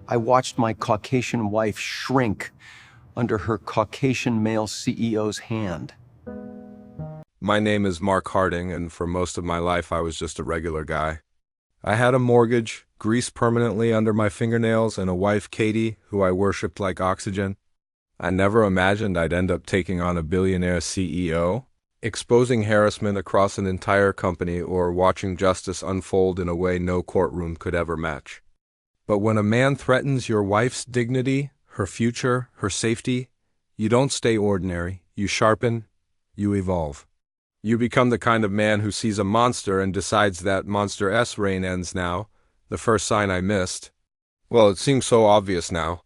I watched my Caucasian wife shrink under her Caucasian male CEO's hand. My name is Mark Harding, and for most of my life I was just a regular guy. I had a mortgage, grease permanently under my fingernails, and a wife, Katie, who I worshipped like oxygen. I never imagined I'd end up taking on a billionaire CEO, exposing harassment across an entire company, or watching justice unfold in a way no courtroom could ever match. But when a man threatens your wife's dignity, her future, her safety, you don't stay ordinary. You sharpen, you evolve. You become the kind of man who sees a monster and decides that monster-s reign ends now, the first sign I missed. Well, it seems so obvious now.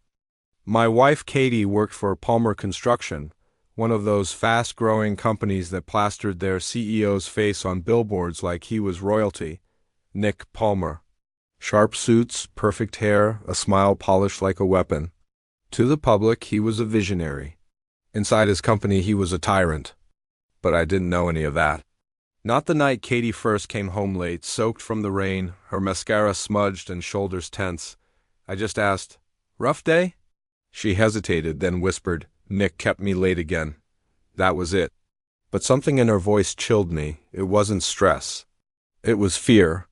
My wife Katie worked for Palmer Construction, one of those fast-growing companies that plastered their CEO's face on billboards like he was royalty. Nick Palmer. Sharp suits, perfect hair, a smile polished like a weapon. To the public, he was a visionary. Inside his company, he was a tyrant. But I didn't know any of that. Not the night Katie first came home late, soaked from the rain, her mascara smudged and shoulders tense. I just asked, "Rough day?" She hesitated, then whispered, "Nick kept me late again." That was it. But something in her voice chilled me. It wasn't stress. It was fear.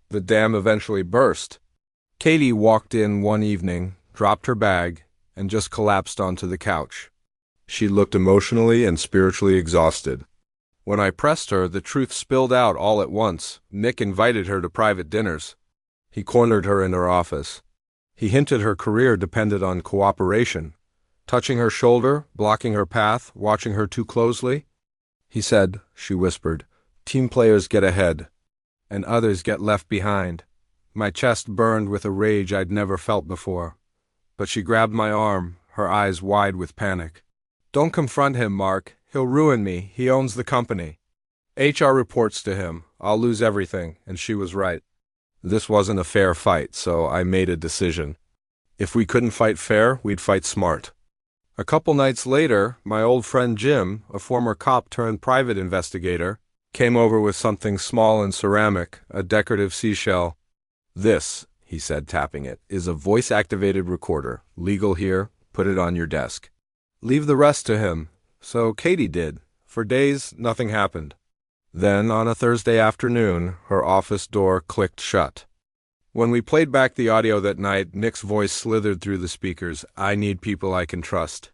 The dam eventually burst. Katie walked in one evening, dropped her bag, and just collapsed onto the couch. She looked emotionally and spiritually exhausted. When I pressed her, the truth spilled out all at once. Nick invited her to private dinners. He cornered her in her office. He hinted her career depended on cooperation. Touching her shoulder, blocking her path, watching her too closely. He said, she whispered, "Team players get ahead, and others get left behind." My chest burned with a rage I'd never felt before. But she grabbed my arm, her eyes wide with panic. "Don't confront him, Mark. He'll ruin me. He owns the company. HR reports to him. I'll lose everything." And she was right. This wasn't a fair fight, so I made a decision. If we couldn't fight fair, we'd fight smart. A couple nights later, my old friend Jim, a former cop turned private investigator, came over with something small and ceramic, a decorative seashell. "This," he said, tapping it, "is a voice-activated recorder. Legal here. Put it on your desk. Leave the rest to him." So Katie did. For days, nothing happened. Then, on a Thursday afternoon, her office door clicked shut. When we played back the audio that night, Nick's voice slithered through the speakers. "I need people I can trust.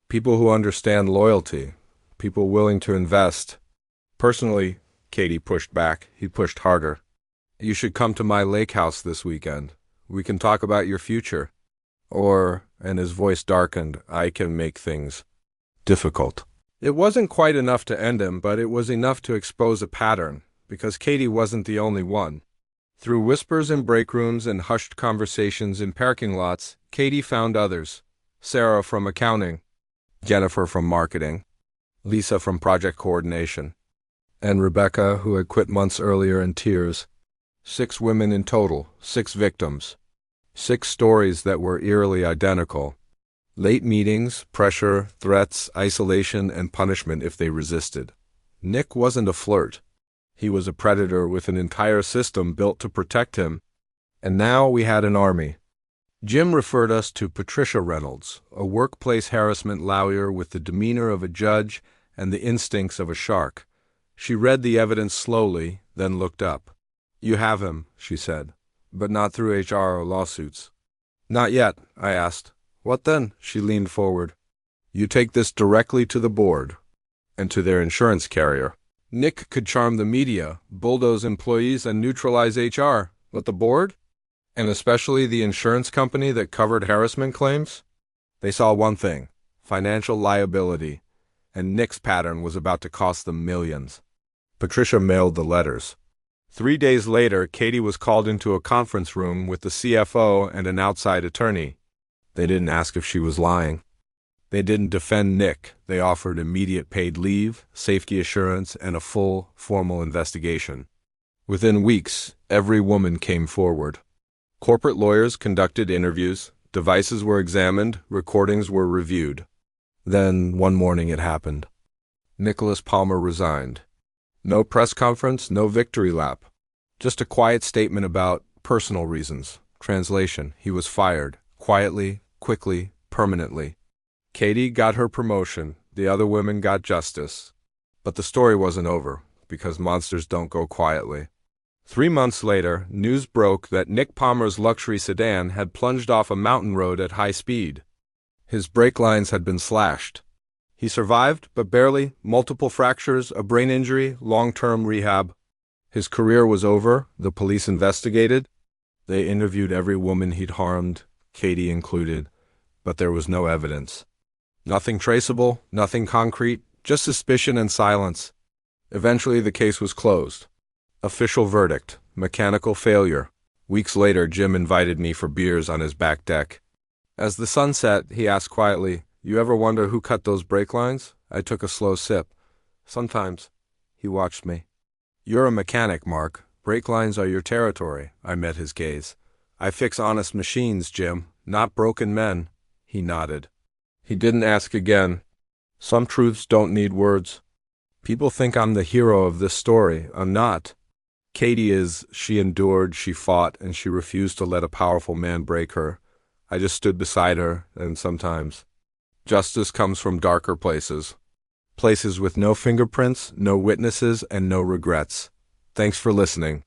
People who understand loyalty. People willing to invest." "Personally," Katie pushed back. He pushed harder. "You should come to my lake house this weekend. We can talk about your future. Or," and his voice darkened, "I can make things difficult." It wasn't quite enough to end him, but it was enough to expose a pattern, because Katie wasn't the only one. Through whispers in break rooms and hushed conversations in parking lots, Katie found others. Sarah from accounting, Jennifer from marketing, Lisa from project coordination, and Rebecca, who had quit months earlier in tears. 6 women in total, 6 victims. 6 stories that were eerily identical. Late meetings, pressure, threats, isolation, and punishment if they resisted. Nick wasn't a flirt. He was a predator with an entire system built to protect him. And now we had an army. Jim referred us to Patricia Reynolds, a workplace harassment lawyer with the demeanor of a judge and the instincts of a shark. She read the evidence slowly, then looked up. "You have him," she said, "but not through HR or lawsuits." "Not yet," I asked. "What then?" She leaned forward. "You take this directly to the board and to their insurance carrier. Nick could charm the media, bulldoze employees, and neutralize HR. But the board? And especially the insurance company that covered harassment claims? They saw one thing: financial liability. And Nick's pattern was about to cost them millions." Patricia mailed the letters. 3 days later, Katie was called into a conference room with the CFO and an outside attorney. They didn't ask if she was lying. They didn't defend Nick. They offered immediate paid leave, safety assurance, and a full, formal investigation. Within weeks, every woman came forward. Corporate lawyers conducted interviews, devices were examined, recordings were reviewed. Then, one morning it happened. Nicholas Palmer resigned. No press conference, no victory lap. Just a quiet statement about personal reasons. Translation: he was fired. quietly, quickly, permanently. Katie got her promotion, the other women got justice. But the story wasn't over, because monsters don't go quietly. 3 months later, news broke that Nick Palmer's luxury sedan had plunged off a mountain road at high speed. His brake lines had been slashed. He survived, but barely, multiple fractures, a brain injury, long-term rehab. His career was over, the police investigated. They interviewed every woman he'd harmed, Katie included, but there was no evidence. Nothing traceable, nothing concrete, just suspicion and silence. Eventually the case was closed. Official verdict, mechanical failure. Weeks later, Jim invited me for beers on his back deck. As the sun set, he asked quietly, "You ever wonder who cut those brake lines?" I took a slow sip. "Sometimes." He watched me. "You're a mechanic, Mark. Brake lines are your territory." I met his gaze. "I fix honest machines, Jim, not broken men." He nodded. He didn't ask again. Some truths don't need words. People think I'm the hero of this story. I'm not. Katie is. She endured, she fought, and she refused to let a powerful man break her. I just stood beside her, and sometimes. Justice comes from darker places. Places with no fingerprints, no witnesses, and no regrets. Thanks for listening.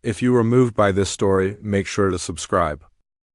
If you were moved by this story, make sure to subscribe.